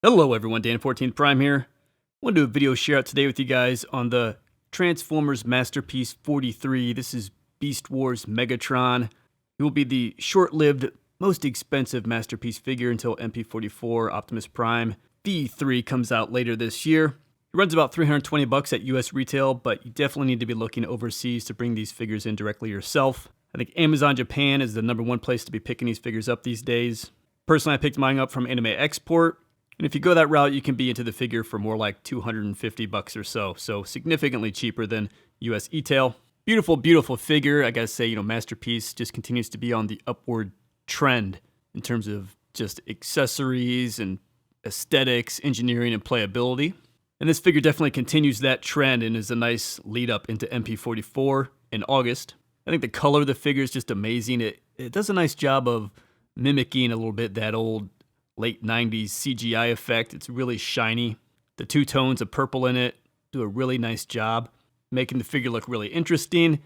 Hello everyone, Dan14 Prime here. I want to do a video share out today with you guys on the Transformers Masterpiece 43. This is Beast Wars Megatron. It will be the short-lived, most expensive Masterpiece figure until MP-44 Optimus Prime V3 comes out later this year. It runs about $320 at US retail, but you definitely need to be looking overseas to bring these figures in directly yourself. I think Amazon Japan is the #1 place to be picking these figures up these days. Personally, I picked mine up from Anime Export. And if you go that route, you can be into the figure for more like $250 or so. So significantly cheaper than US e-tail. Beautiful, beautiful figure. I gotta say, Masterpiece just continues to be on the upward trend in terms of just accessories and aesthetics, engineering, and playability. And this figure definitely continues that trend and is a nice lead up into MP-44 in August. I think the color of the figure is just amazing. It does a nice job of mimicking a little bit that old late 90s CGI effect. It's really shiny. The two tones of purple in it do a really nice job, making the figure look really interesting.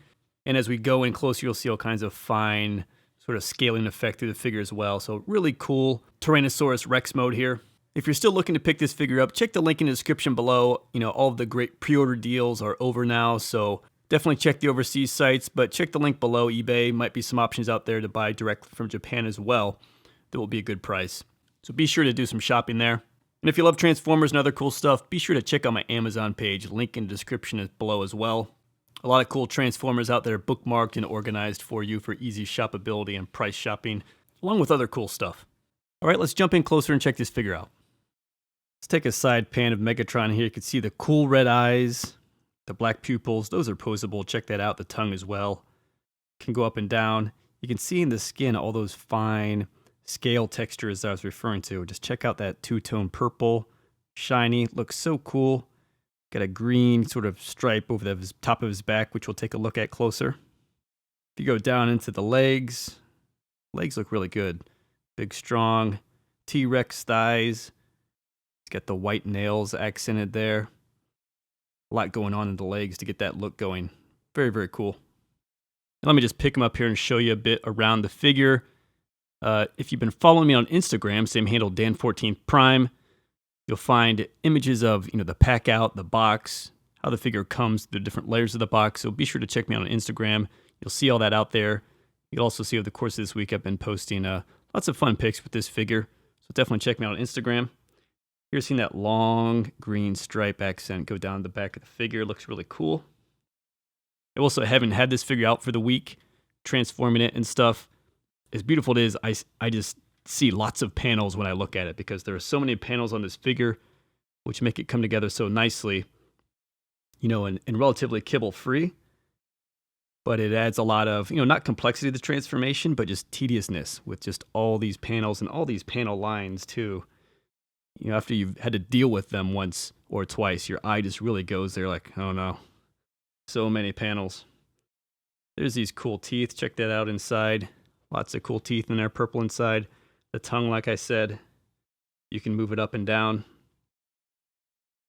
And as we go in closer, you'll see all kinds of fine sort of scaling effect through the figure as well. So really cool Tyranasaraus Rex mode here. If you're still looking to pick this figure up, check the link in the description below. All of the great pre-order deals are over now, so definitely check the overseas sites, but check the link below. eBay might be some options out there to buy directly from Japan as well. That will be a good price. So be sure to do some shopping there. And if you love Transformers and other cool stuff, be sure to check out my Amazon page. Link in the description is below as well. A lot of cool Transformers out there bookmarked and organized for you for easy shoppability and price shopping, along with other cool stuff. All right, let's jump in closer and check this figure out. Let's take a side pan of Megatron here. You can see the cool red eyes, the black pupils. Those are posable. Check that out. The tongue as well. Can go up and down. You can see in the skin all those fine scale textures that I was referring to. Just check out that two-tone purple, shiny, looks so cool. Got a green sort of stripe over the top of his back, which we'll take a look at closer. If you go down into the legs look really good. Big, strong T-Rex thighs. It's got the white nails accented there. A lot going on in the legs to get that look going. Very, very cool. And let me just pick him up here and show you a bit around the figure. If you've been following me on Instagram, same handle, Dan14 Prime, you'll find images of, the pack out, the box, how the figure comes, the different layers of the box. So be sure to check me out on Instagram. You'll see all that out there. You'll also see over the course of this week, I've been posting lots of fun pics with this figure. So definitely check me out on Instagram. You're seeing that long green stripe accent go down the back of the figure. It looks really cool. I also haven't had this figure out for the week, transforming it and stuff. As beautiful it is, I just see lots of panels when I look at it because there are so many panels on this figure which make it come together so nicely, and relatively kibble-free. But it adds a lot of, not complexity to the transformation, but just tediousness with just all these panels and all these panel lines too. After you've had to deal with them once or twice, your eye just really goes there like, oh no, so many panels. There's these cool teeth. Check that out inside. Lots of cool teeth in there, purple inside. The tongue, like I said, you can move it up and down.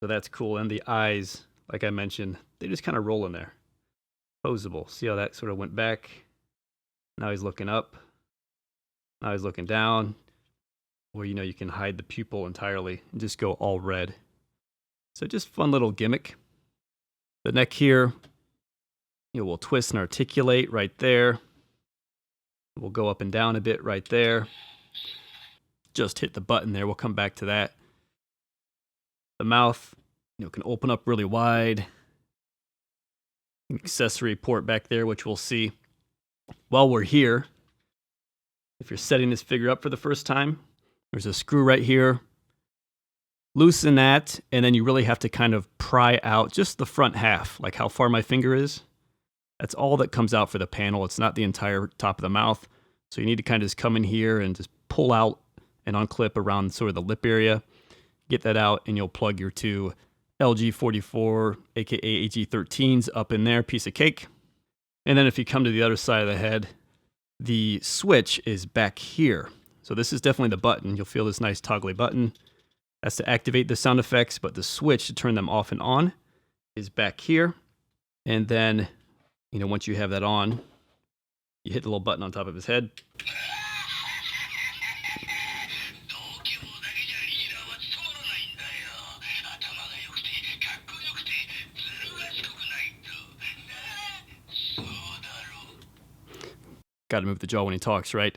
So that's cool. And the eyes, like I mentioned, they just kind of roll in there. Posable. See how that sort of went back? Now he's looking up. Now he's looking down. Or, you can hide the pupil entirely and just go all red. So just fun little gimmick. The neck here, will twist and articulate right there. We'll go up and down a bit right there. Just hit the button there. We'll come back to that. The mouth, can open up really wide. Accessory port back there, which we'll see. While we're here, if you're setting this figure up for the first time, there's a screw right here. Loosen that, and then you really have to kind of pry out just the front half, like how far my finger is. That's all that comes out for the panel. It's not the entire top of the mouth. So you need to kind of just come in here and just pull out and unclip around sort of the lip area. Get that out, and you'll plug your two LG44, aka AG13s, up in there, piece of cake. And then if you come to the other side of the head, the switch is back here. So this is definitely the button. You'll feel this nice toggly button. That's to activate the sound effects, but the switch to turn them off and on is back here. And then once you have that on, you hit the little button on top of his head. Got to move the jaw when he talks, right?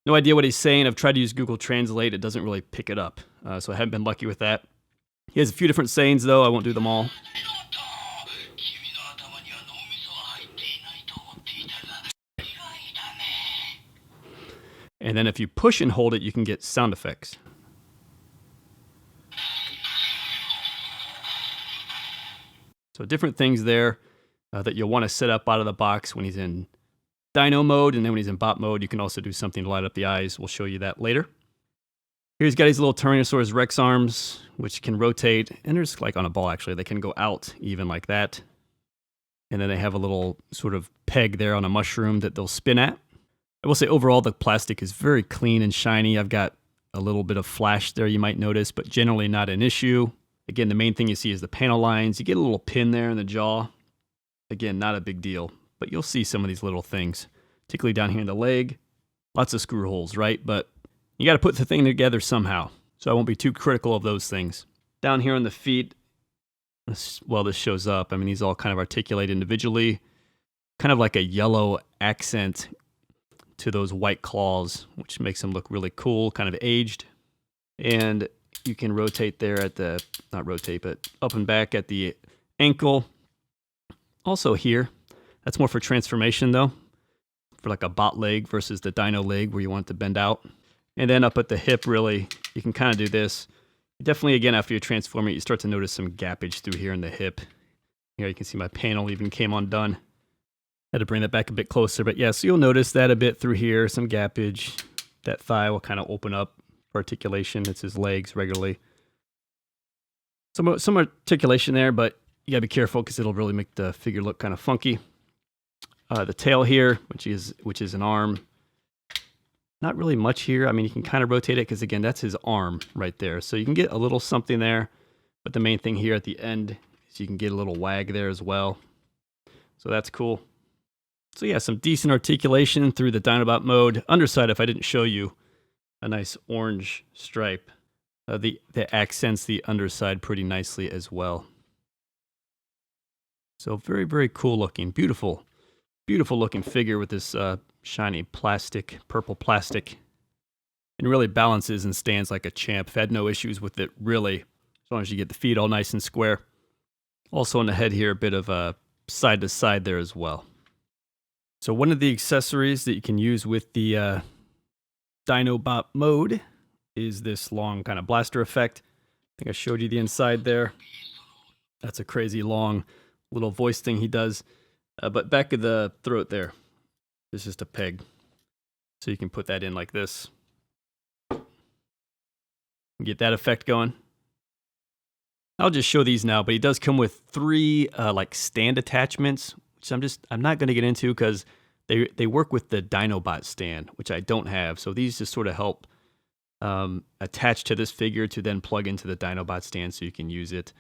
No idea what he's saying. I've tried to use Google Translate. It doesn't really pick it up. So I haven't been lucky with that. He has a few different sayings, though. I won't do them all. And then if you push and hold it, you can get sound effects. So different things there that you'll want to set up out of the box when he's in Dino mode, and then when he's in Bot mode, you can also do something to light up the eyes. We'll show you that later. Here he's got his little Tyranasaraus Rex arms, which can rotate, and there's like on a ball actually, they can go out even like that. And then they have a little sort of peg there on a mushroom that they'll spin at. I will say overall the plastic is very clean and shiny. I've got a little bit of flash there you might notice, but generally not an issue. Again, the main thing you see is the panel lines. You get a little pin there in the jaw. Again, not a big deal, but you'll see some of these little things, particularly down here in the leg. Lots of screw holes, right? But you got to put the thing together somehow, so I won't be too critical of those things. Down here on the feet, well, this shows up. I mean, these all kind of articulate individually, kind of like a yellow accent to those white claws, which makes them look really cool, kind of aged. And you can rotate there at the, not rotate, but up and back at the ankle. Also here, that's more for transformation though, for like a bot leg versus the dino leg where you want it to bend out. And then up at the hip, really, you can kind of do this. Definitely, again, after you transform it, you start to notice some gappage through here in the hip. Here you can see my panel even came undone. Had to bring that back a bit closer, but yeah, so you'll notice that a bit through here, some gappage. That thigh will kind of open up for articulation. It's his legs regularly. Some articulation there, but you gotta be careful because it'll really make the figure look kind of funky. The tail here, which is an arm. Not really much here. I mean, you can kind of rotate it because, again, that's his arm right there. So you can get a little something there, but the main thing here at the end is you can get a little wag there as well. So that's cool. So yeah, some decent articulation through the Dinobot mode. Underside, if I didn't show you, a nice orange stripe. That accents the underside pretty nicely as well. So very, very cool looking. Beautiful, beautiful looking figure with this shiny plastic, purple plastic. And really balances and stands like a champ. I've had no issues with it, really, as long as you get the feet all nice and square. Also on the head here, a bit of a side to side there as well. So one of the accessories that you can use with the Dinobot mode is this long kind of blaster effect. I think I showed you the inside there. That's a crazy long little voice thing he does. But back of the throat there, there's just a peg. So you can put that in like this. Get that effect going. I'll just show these now, but he does come with 3 like stand attachments, which I'm not going to get into because they work with the Dinobot stand, which I don't have. So these just sort of help attach to this figure to then plug into the Dinobot stand so you can use it.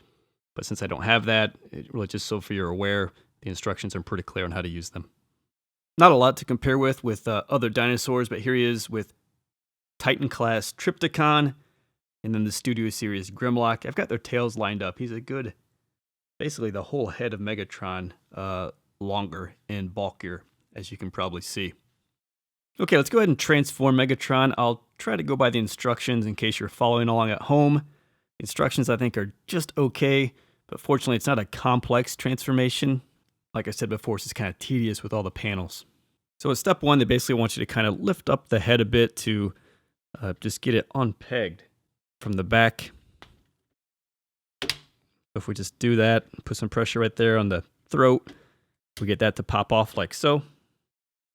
But since I don't have that, it really just so for you're aware, the instructions are pretty clear on how to use them. Not a lot to compare with other dinosaurs, but here he is with Titan class Predacon, and then the Studio Series Grimlock. I've got their tails lined up. He's a good, basically the whole head of Megatron, longer and bulkier, as you can probably see. Okay, let's go ahead and transform Megatron. I'll try to go by the instructions in case you're following along at home. The instructions, I think, are just okay, but fortunately, it's not a complex transformation. Like I said before, it's just kind of tedious with all the panels. So at step 1, they basically want you to kind of lift up the head a bit to just get it unpegged from the back. If we just do that, put some pressure right there on the throat, we get that to pop off like so.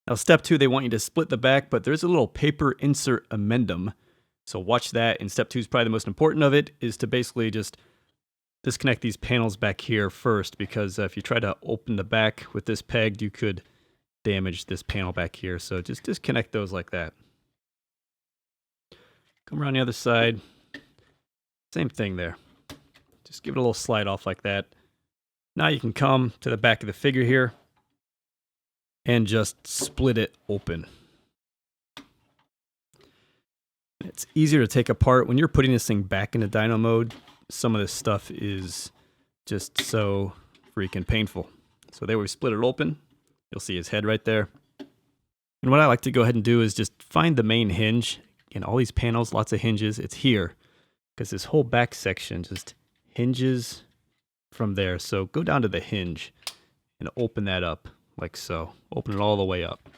Now step 2, they want you to split the back, but there's a little paper insert addendum. So watch that. And step 2 is probably the most important of it, is to basically just disconnect these panels back here first, because if you try to open the back with this pegged, you could damage this panel back here. So just disconnect those like that. Come around the other side. Same thing there. Just give it a little slide off like that. Now you can come to the back of the figure here and just split it open. It's easier to take apart. When you're putting this thing back into Dino mode, some of this stuff is just so freaking painful. So there we split it open. You'll see his head right there. And what I like to go ahead and do is just find the main hinge. And all these panels, lots of hinges, it's here. Because this whole back section just hinges from there. So go down to the hinge and open that up like so. Open it all the way up.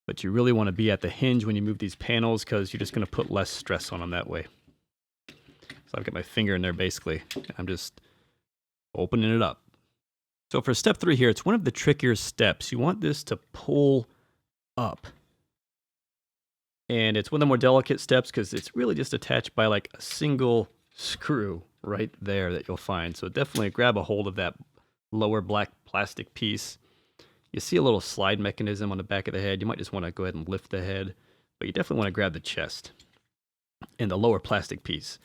But you really want to be at the hinge when you move these panels because you're just going to put less stress on them that way. So I've got my finger in there basically. I'm just opening it up. So for step 3 here, it's one of the trickier steps. You want this to pull up. And it's one of the more delicate steps because it's really just attached by like a single screw right there that you'll find. So definitely grab a hold of that lower black plastic piece. You see a little slide mechanism on the back of the head. You might just want to go ahead and lift the head, but you definitely want to grab the chest and the lower plastic piece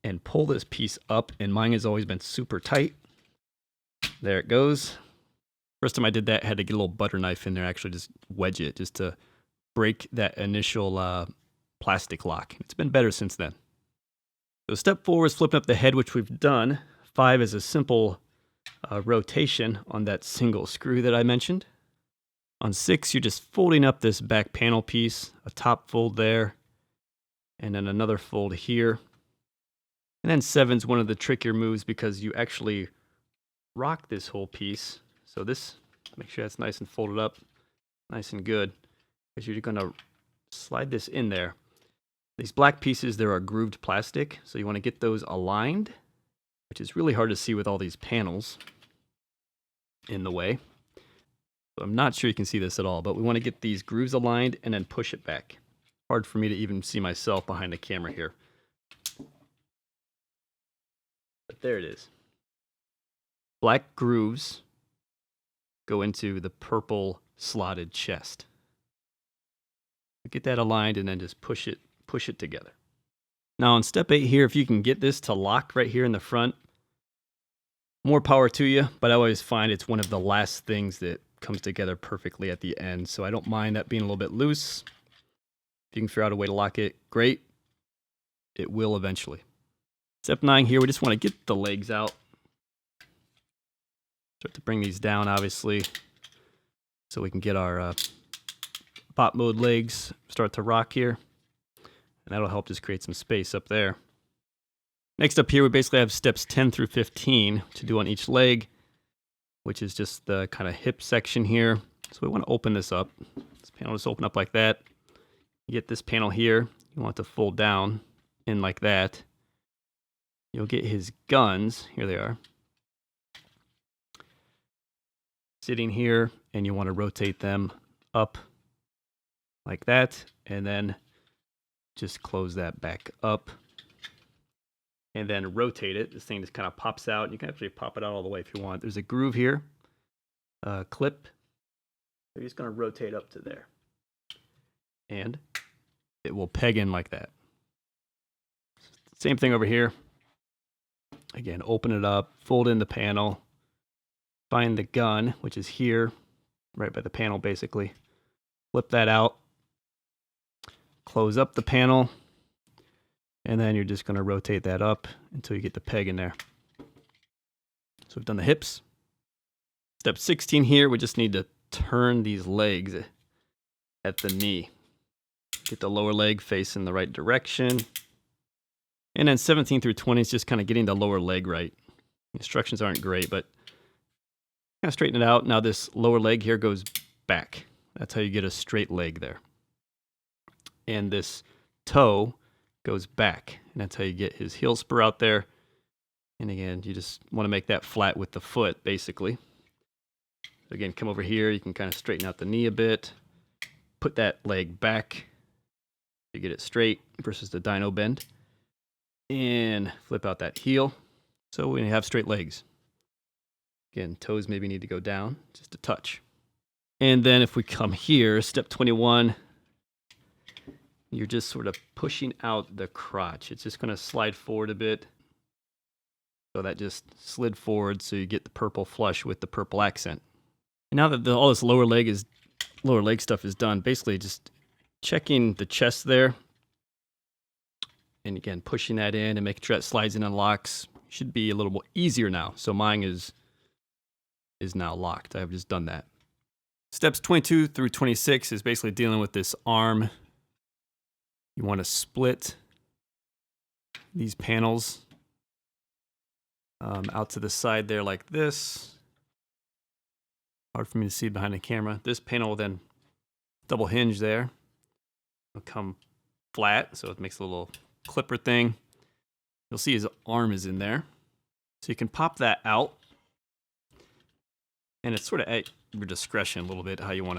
and pull this piece up. And mine has always been super tight. There it goes. First time I did that, I had to get a little butter knife in there, actually just wedge it just to break that initial plastic lock. It's been better since then. So step 4 is flipping up the head, which we've done. 5 is a simple rotation on that single screw that I mentioned. On 6, you're just folding up this back panel piece, a top fold there, and then another fold here. And then 7 is one of the trickier moves because you actually rock this whole piece. So this, make sure that's nice and folded up, nice and good, because you're going to slide this in there. These black pieces, there are grooved plastic, so you want to get those aligned, which is really hard to see with all these panels in the way. So I'm not sure you can see this at all, but we want to get these grooves aligned and then push it back. Hard for me to even see myself behind the camera here. But there it is. Black grooves go into the purple slotted chest. Get that aligned and then just push it together. Now on step 8 here, if you can get this to lock right here in the front, more power to you, but I always find it's one of the last things that comes together perfectly at the end, so I don't mind that being a little bit loose. If you can figure out a way to lock it, great. It will eventually. Step 9 here, we just want to get the legs out. Start to bring these down, obviously, so we can get our pop mode legs start to rock here. And that'll help just create some space up there. Next up here, we basically have steps 10 through 15 to do on each leg, which is just the kind of hip section here. So we want to open this up. This panel just open up like that. You get this panel here. You want it to fold down in like that. You'll get his guns. Here they are. Sitting here, and you want to rotate them up like that, and then just close that back up and then rotate it. This thing just kind of pops out. You can actually pop it out all the way if you want. There's a groove here, clip. So you're just going to rotate up to there. And it will peg in like that. Same thing over here. Again, open it up, fold in the panel, find the gun, which is here, right by the panel basically. Flip that out. Close up the panel, and then you're just going to rotate that up until you get the peg in there. So we've done the hips. Step 16 here, we just need to turn these legs at the knee. Get the lower leg facing the right direction. And then 17 through 20 is just kind of getting the lower leg right. Instructions aren't great, but kind of straighten it out. Now this lower leg here goes back. That's how you get a straight leg there. And this toe goes back, and that's how you get his heel spur out there. And again, you just want to make that flat with the foot, basically. So again, come over here, you can kind of straighten out the knee a bit, put that leg back, you get it straight versus the dino bend, and flip out that heel. So we have straight legs. Again, toes maybe need to go down just a touch. And then if we come here, step 21, you're just sort of pushing out the crotch. It's just going to slide forward a bit. So that just slid forward so you get the purple flush with the purple accent. And now that all this lower leg stuff is done, basically just checking the chest there. And again, pushing that in and making sure that slides in and locks. Should be a little more easier now. So mine is now locked. I've just done that. Steps 22 through 26 is basically dealing with this arm. You want to split these panels out to the side there like this. Hard for me to see behind the camera. This panel will then double hinge there. It'll come flat, so it makes a little clipper thing. You'll see his arm is in there. So you can pop that out. And it's sort of at your discretion a little bit how you want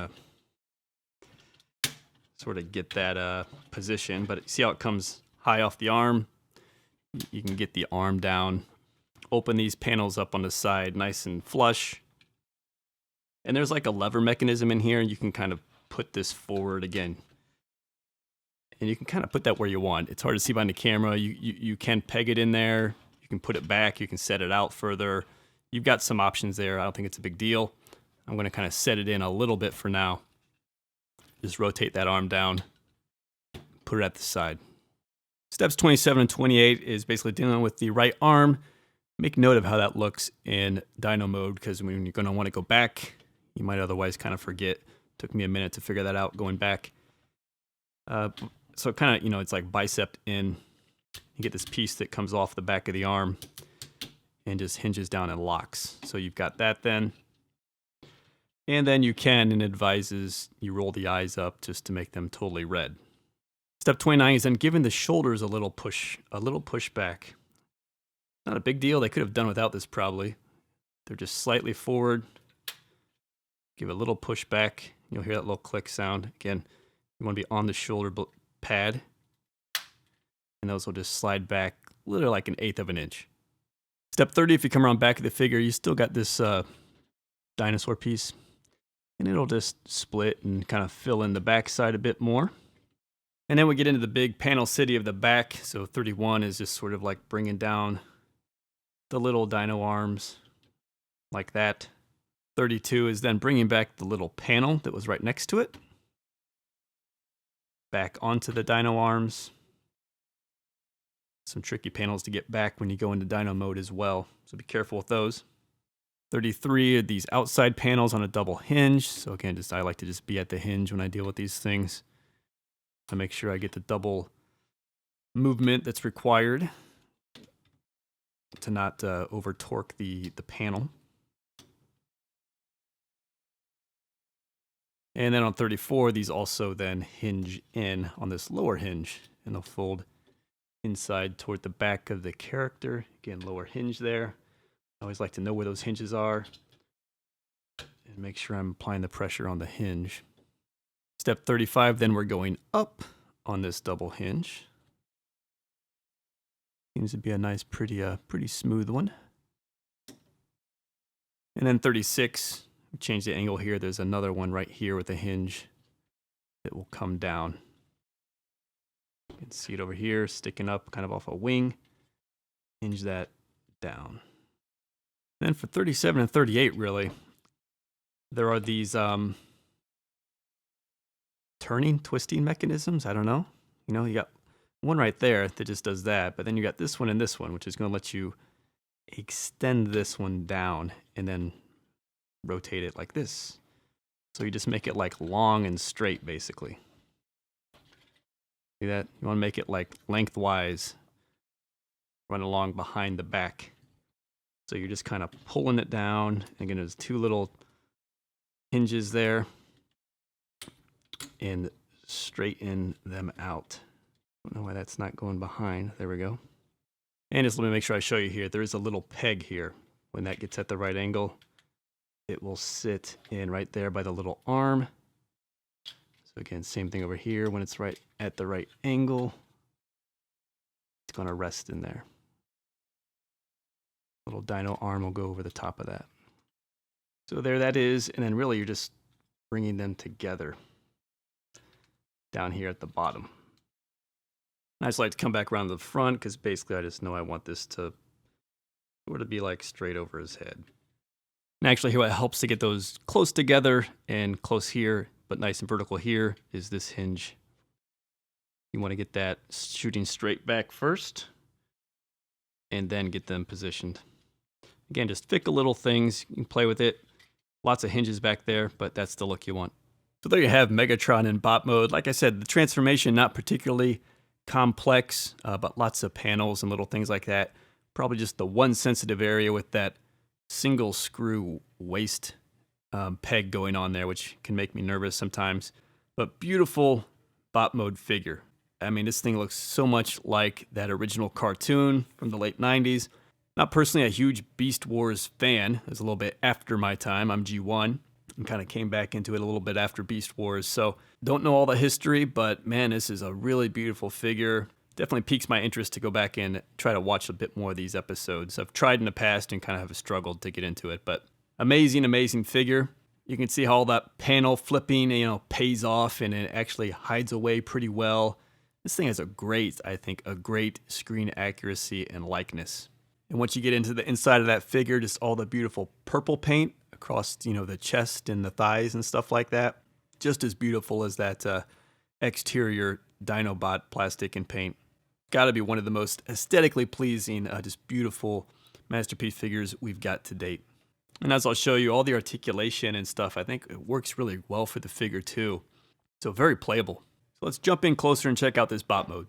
to sort of get that position. But see how it comes high off the arm? You can get the arm down. Open these panels up on the side nice and flush. And there's like a lever mechanism in here, and you can kind of put this forward again. And you can kind of put that where you want. It's hard to see behind the camera. You can peg it in there. You can put it back. You can set it out further. You've got some options there. I don't think it's a big deal. I'm going to kind of set it in a little bit for now. Just rotate that arm down. Put it at the side. Steps 27 and 28 is basically dealing with the right arm. Make note of how that looks in dyno mode, because when you're going to want to go back, you might otherwise kind of forget. Took me a minute to figure that out going back. So kind of, you know, it's like bicep in. You get this piece that comes off the back of the arm and just hinges down and locks. So you've got that then. And then you can, and advises, you roll the eyes up just to make them totally red. Step 29 is then giving the shoulders a little push back. Not a big deal. They could have done without this probably. They're just slightly forward. Give it a little push back. You'll hear that little click sound. Again, you want to be on the shoulder pad. And those will just slide back literally like 1/8 of an inch. Step 30, if you come around back of the figure, you still got this dinosaur piece. And it'll just split and kind of fill in the back side a bit more. And then we get into the big panel city of the back. So 31 is just sort of like bringing down the little dino arms like that. 32 is then bringing back the little panel that was right next to it. Back onto the dino arms. Some tricky panels to get back when you go into dyno mode as well. So be careful with those. 33 are these outside panels on a double hinge. So again, I like to just be at the hinge when I deal with these things. I make sure I get the double movement that's required to not over torque the panel. And then on 34, these also then hinge in on this lower hinge, and they'll fold inside toward the back of the character. Again, lower hinge there. I always like to know where those hinges are and make sure I'm applying the pressure on the hinge. Step 35, then we're going up on this double hinge. Seems to be a nice, pretty smooth one. And then 36, change the angle here. There's another one right here with a hinge that will come down. You can see it over here, sticking up kind of off a wing. Hinge that down. And then for 37 and 38, really, there are these twisting mechanisms. I don't know. You know, you got one right there that just does that, but then you got this one and this one, which is going to let you extend this one down and then rotate it like this. So you just make it like long and straight, basically. See that? You want to make it like lengthwise, run along behind the back. So you're just kind of pulling it down. Again, there's two little hinges there, and straighten them out. Don't know why that's not going behind. There we go. And just let me make sure I show you here. There is a little peg here. When that gets at the right angle, it will sit in right there by the little arm. So again, same thing over here. When it's right at the right angle, it's going to rest in there. Little dino arm will go over the top of that. So there that is, and then really you're just bringing them together down here at the bottom. I just like to come back around to the front because basically I just know I want this to sort of be like straight over his head. And actually what helps to get those close together and close here, but nice and vertical here, is this hinge. You want to get that shooting straight back first and then get them positioned. Again, just pick a little things. You can play with it. Lots of hinges back there, but that's the look you want. So there you have Megatron in bot mode. Like I said, the transformation not particularly complex, but lots of panels and little things like that. Probably just the one sensitive area with that single screw waist peg going on there, which can make me nervous sometimes. But beautiful bot mode figure. I mean, this thing looks so much like that original cartoon from the late 90s. Not personally a huge Beast Wars fan. It was a little bit after my time. I'm G1 and kind of came back into it a little bit after Beast Wars. So don't know all the history, but man, this is a really beautiful figure. Definitely piques my interest to go back and try to watch a bit more of these episodes. I've tried in the past and kind of have struggled to get into it, but amazing, amazing figure. You can see how all that panel flipping, pays off and it actually hides away pretty well. This thing has a great screen accuracy and likeness. And once you get into the inside of that figure, just all the beautiful purple paint across, the chest and the thighs and stuff like that. Just as beautiful as that exterior Dinobot plastic and paint. Got to be one of the most aesthetically pleasing, just beautiful masterpiece figures we've got to date. And as I'll show you, all the articulation and stuff, I think it works really well for the figure too. So very playable. So let's jump in closer and check out this bot mode.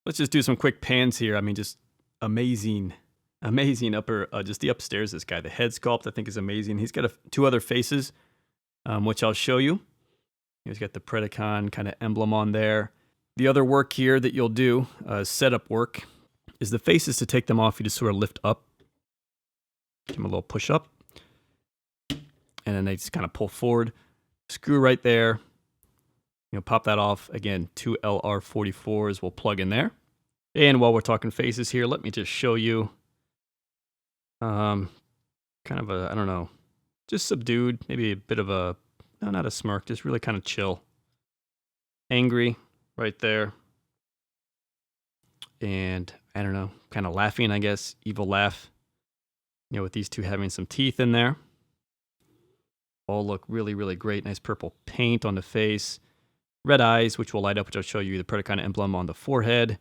Let's just do some quick pans here. I mean, just amazing upper, just the upstairs, this guy. The head sculpt, I think, is amazing. He's got two other faces, which I'll show you. He's got the Predacon kind of emblem on there. The other work here that you'll do, setup work, is the faces. To take them off, you just sort of lift up. Give them a little push up. And then they just kind of pull forward. Screw right there. Pop that off. Again, 2 LR44s will plug in there. And while we're talking faces here, let me just show you kind of a, I don't know, just subdued, maybe a bit of a, no, not a smirk, just really kind of chill. Angry right there. And I don't know, kind of laughing, I guess, evil laugh. With these two having some teeth in there. All look really, really great. Nice purple paint on the face. Red eyes, which will light up, which I'll show you. The Predacon emblem on the forehead.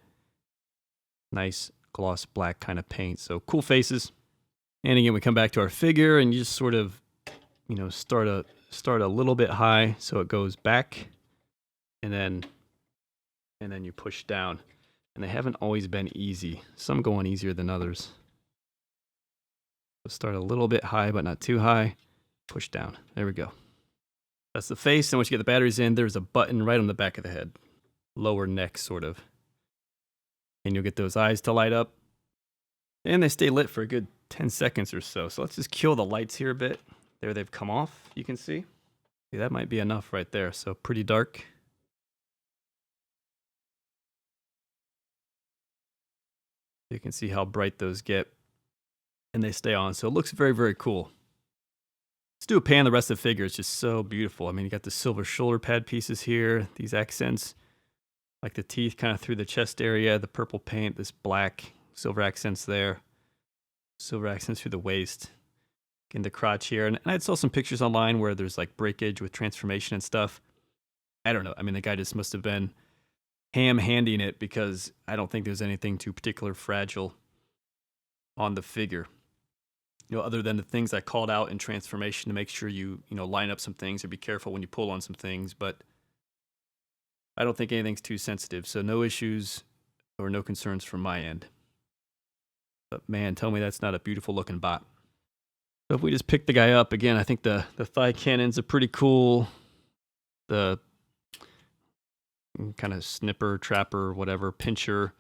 Nice gloss black kind of paint. So cool faces. And again, we come back to our figure and you just sort of, start a little bit high so it goes back. And then you push down. And they haven't always been easy. Some go on easier than others. So start a little bit high, but not too high. Push down. There we go. That's the face. And once you get the batteries in, there's a button right on the back of the head. Lower neck, sort of. And you'll get those eyes to light up. And they stay lit for a good 10 seconds or so. So let's just kill the lights here a bit. There they've come off, you can see. See, that might be enough right there. So pretty dark. You can see how bright those get. And they stay on. So it looks very, very cool. Let's do a pan. The rest of the figure is just so beautiful. I mean, you got the silver shoulder pad pieces here. These accents, like the teeth kind of through the chest area. The purple paint, this black, silver accents there. Silver accents through the waist. In the crotch here. And I saw some pictures online where there's like breakage with transformation and stuff. I don't know. I mean, the guy just must have been ham-handing it because I don't think there's anything too particular fragile on the figure. Other than the things I called out in transformation to make sure you line up some things or be careful when you pull on some things. But I don't think anything's too sensitive. So no issues or no concerns from my end. But man, tell me that's not a beautiful looking bot. So if we just pick the guy up, again, I think the thigh cannons are pretty cool. The kind of snipper, trapper, whatever, pincher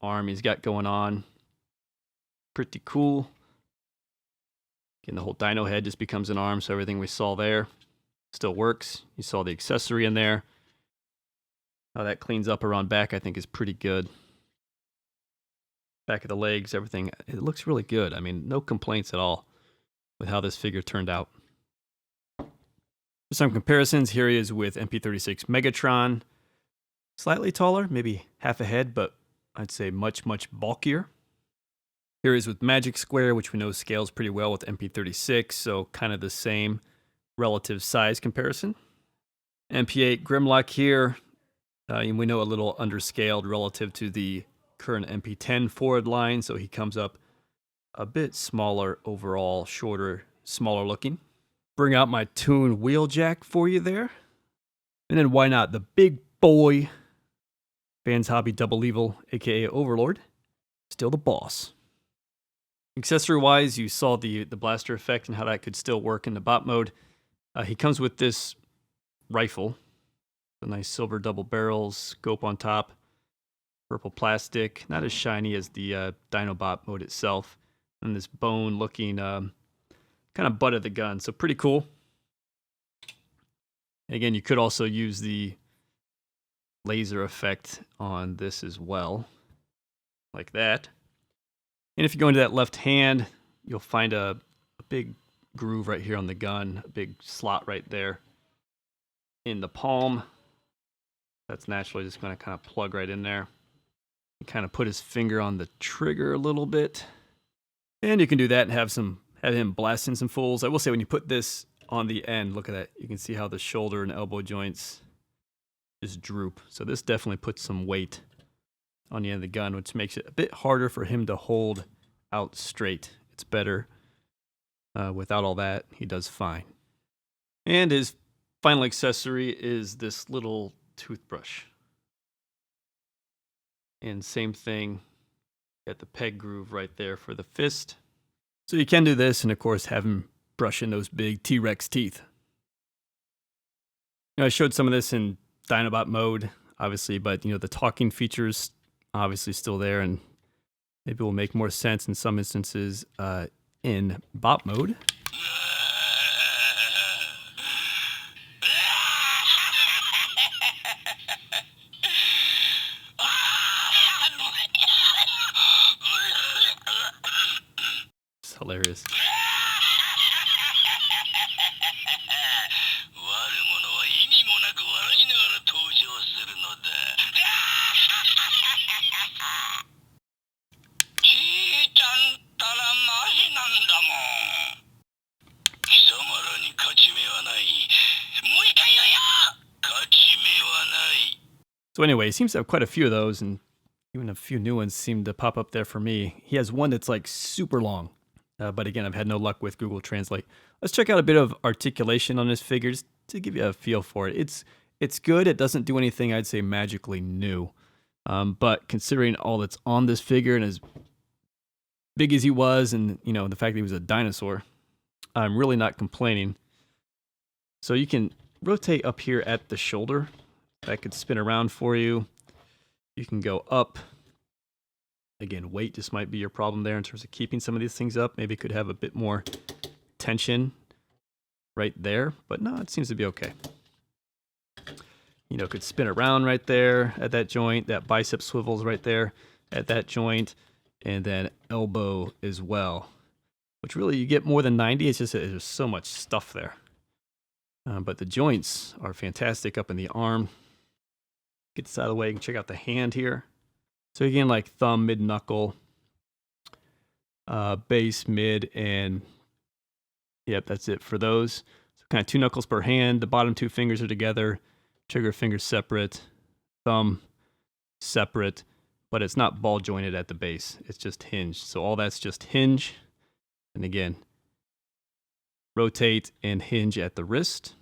arm he's got going on. Pretty cool. Again, the whole dino head just becomes an arm, so everything we saw there still works. You saw the accessory in there. How that cleans up around back, I think, is pretty good. Back of the legs, everything, it looks really good. I mean, no complaints at all with how this figure turned out. For some comparisons, here he is with MP-43 Megatron. Slightly taller, maybe half a head, but I'd say much, much bulkier. Here he is with Magic Square, which we know scales pretty well with MP-36, so kind of the same relative size comparison. MP-8 Grimlock here, and we know a little underscaled relative to the current MP-10 forward line, so he comes up a bit smaller overall, shorter, smaller looking. bring out my Toon Wheeljack for you there. And then why not the big boy, Vans Hobby Double Evil, aka Overlord, still the boss. Accessory-wise, you saw the blaster effect and how that could still work in the bot mode. He comes with this rifle, a nice silver double barrels, scope on top, purple plastic, not as shiny as the Dinobot mode itself, and this bone-looking kind of butt of the gun, so pretty cool. Again, you could also use the laser effect on this as well, like that. And if you go into that left hand, you'll find a big groove right here on the gun, a big slot right there in the palm. That's naturally just going to kind of plug right in there. You kind of put his finger on the trigger a little bit. And you can do that and have him blasting some fools. I will say when you put this on the end, look at that. You can see how the shoulder and elbow joints just droop. So this definitely puts some weight on the end of the gun, which makes it a bit harder for him to hold out straight. It's better without all that. He does fine. And his final accessory is this little toothbrush. And same thing at the peg groove right there for the fist. So you can do this and of course have him brushing those big T-Rex teeth. I showed some of this in Dinobot mode, obviously, but the talking features obviously still there, and maybe will make more sense in some instances in bot mode. It's hilarious. So anyway, he seems to have quite a few of those, and even a few new ones seem to pop up there for me. He has one that's like super long, but again, I've had no luck with Google Translate. Let's check out a bit of articulation on this figure just to give you a feel for it. It's good. It doesn't do anything I'd say magically new, but considering all that's on this figure and as big as he was, and the fact that he was a dinosaur, I'm really not complaining. So you can rotate up here at the shoulder. That could spin around for you. You can go up. Again, weight just might be your problem there in terms of keeping some of these things up. Maybe it could have a bit more tension right there, but no, it seems to be okay. Could spin around right there at that joint. That bicep swivels right there at that joint, and then elbow as well, which really you get more than 90. It's just there's so much stuff there. But the joints are fantastic up in the arm. Get this out of the way. You can check out the hand here. So again, like thumb, mid knuckle, base, mid, and yep, that's it for those. So kind of 2 knuckles per hand. The bottom 2 fingers are together. Trigger finger separate. Thumb separate. But it's not ball jointed at the base. It's just hinged. So all that's just hinge. And again, rotate and hinge at the wrist.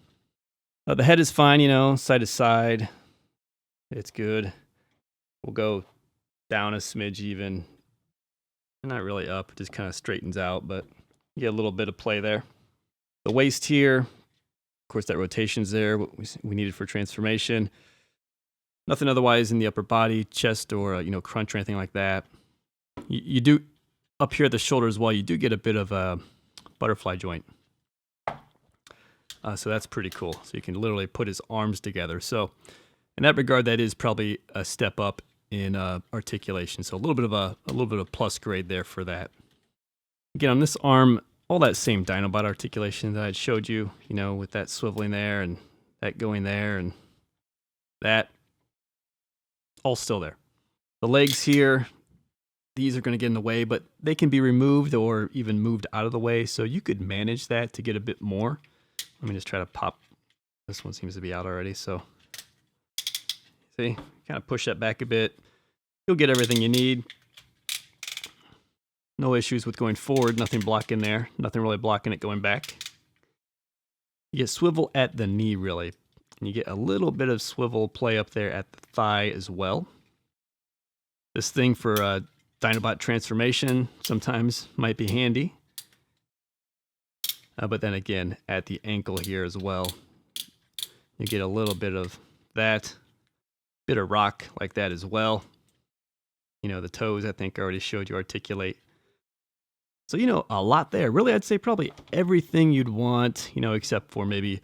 The head is fine, side to side. It's good. We'll go down a smidge even. Not really up, it just kind of straightens out, but you get a little bit of play there. The waist here, of course that rotation's there, what we needed for transformation. Nothing otherwise in the upper body, chest, or crunch or anything like that. You do, up here at the shoulder as well, you do get a bit of a butterfly joint. So that's pretty cool. So you can literally put his arms together. So in that regard, that is probably a step up in articulation. So a little bit of plus grade there for that. Again, on this arm, all that same Dinobot articulation that I showed you, with that swiveling there and that going there and that, all still there. The legs here, these are going to get in the way, but they can be removed or even moved out of the way. So you could manage that to get a bit more. Let me just try to pop. This one seems to be out already, so see, kind of push that back a bit. You'll get everything you need. No issues with going forward, nothing blocking there, nothing really blocking it going back. You get swivel at the knee, really. And you get a little bit of swivel play up there at the thigh as well. This thing for Dinobot transformation sometimes might be handy. But then again, at the ankle here as well, you get a little bit of that. Bit of rock like that as well. You know, the toes, I think I already showed you articulate. So, you know, a lot there. Really, I'd say probably everything you'd want, you know, except for maybe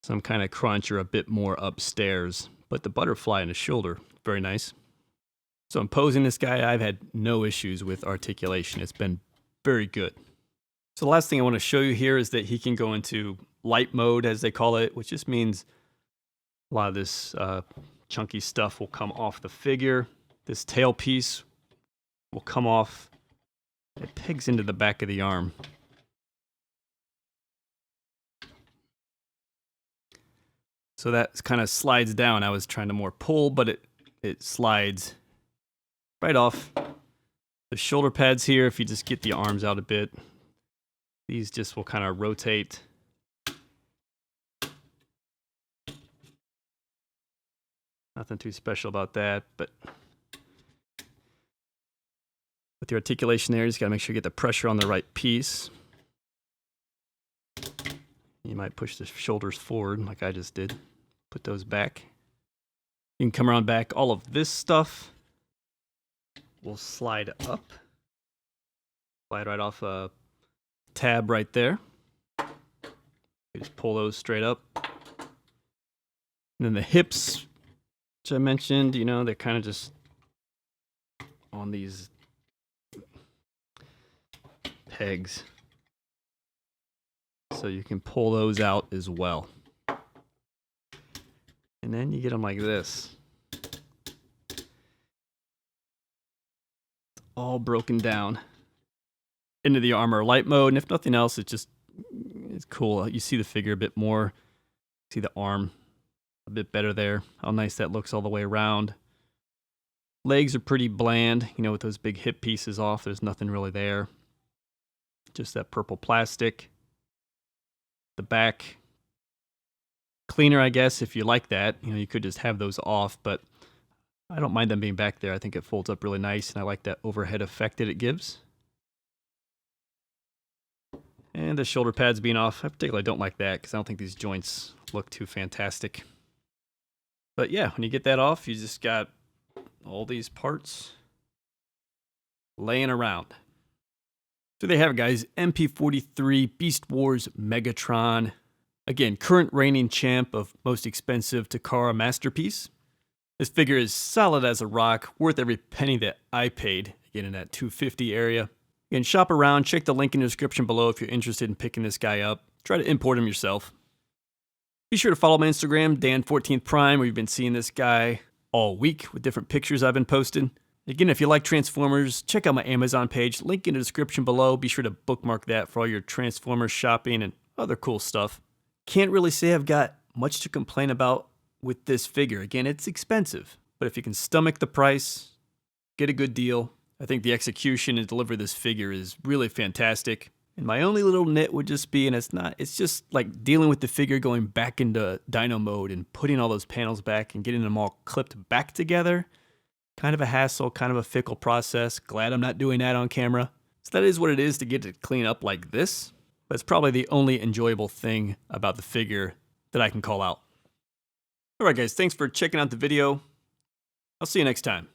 some kind of crunch or a bit more upstairs. But the butterfly in the shoulder, very nice. So I'm posing this guy. I've had no issues with articulation. It's been very good. So the last thing I want to show you here is that he can go into light mode, as they call it, which just means a lot of this chunky stuff will come off the figure. This tail piece will come off. It pegs into the back of the arm. So that kind of slides down. I was trying to more pull, but it slides right off. The shoulder pads here, if you just get the arms out a bit, these just will kind of rotate. Nothing too special about that, but with the articulation there, you just got to make sure you get the pressure on the right piece. You might push the shoulders forward like I just did. Put those back. You can come around back. All of this stuff will slide up. Slide right off a tab right there. You just pull those straight up. And then the hips, which I mentioned, you know, they're kind of just on these pegs. So you can pull those out as well. And then you get them like this. All broken down into the armor light mode. And if nothing else, it's cool. You see the figure a bit more. See the arm a bit better there. How nice that looks all the way around. Legs are pretty bland, you know, with those big hip pieces off. There's nothing really there. Just that purple plastic. The back, cleaner, I guess, if you like that. You know, you could just have those off, but I don't mind them being back there. I think it folds up really nice, and I like that overhead effect that it gives. And the shoulder pads being off, I particularly don't like that because I don't think these joints look too fantastic. But yeah, when you get that off, you just got all these parts laying around. So there you have it, guys. MP-43 Beast Wars Megatron. Again, current reigning champ of most expensive Takara masterpiece. This figure is solid as a rock, worth every penny that I paid. Again, in that $250 area. You can shop around, check the link in the description below if you're interested in picking this guy up. Try to import him yourself. Be sure to follow my Instagram, Dan14Prime, where you've been seeing this guy all week with different pictures I've been posting. Again, if you like Transformers, check out my Amazon page, link in the description below. Be sure to bookmark that for all your Transformers shopping and other cool stuff. Can't really say I've got much to complain about with this figure. Again, it's expensive, but if you can stomach the price, get a good deal. I think the execution and delivery of this figure is really fantastic. And my only little nit would just be, and it's just like dealing with the figure going back into Dino mode and putting all those panels back and getting them all clipped back together. Kind of a hassle, kind of a fickle process. Glad I'm not doing that on camera. So that is what it is to get it clean up like this. But it's probably the only enjoyable thing about the figure that I can call out. Alright guys, thanks for checking out the video. I'll see you next time.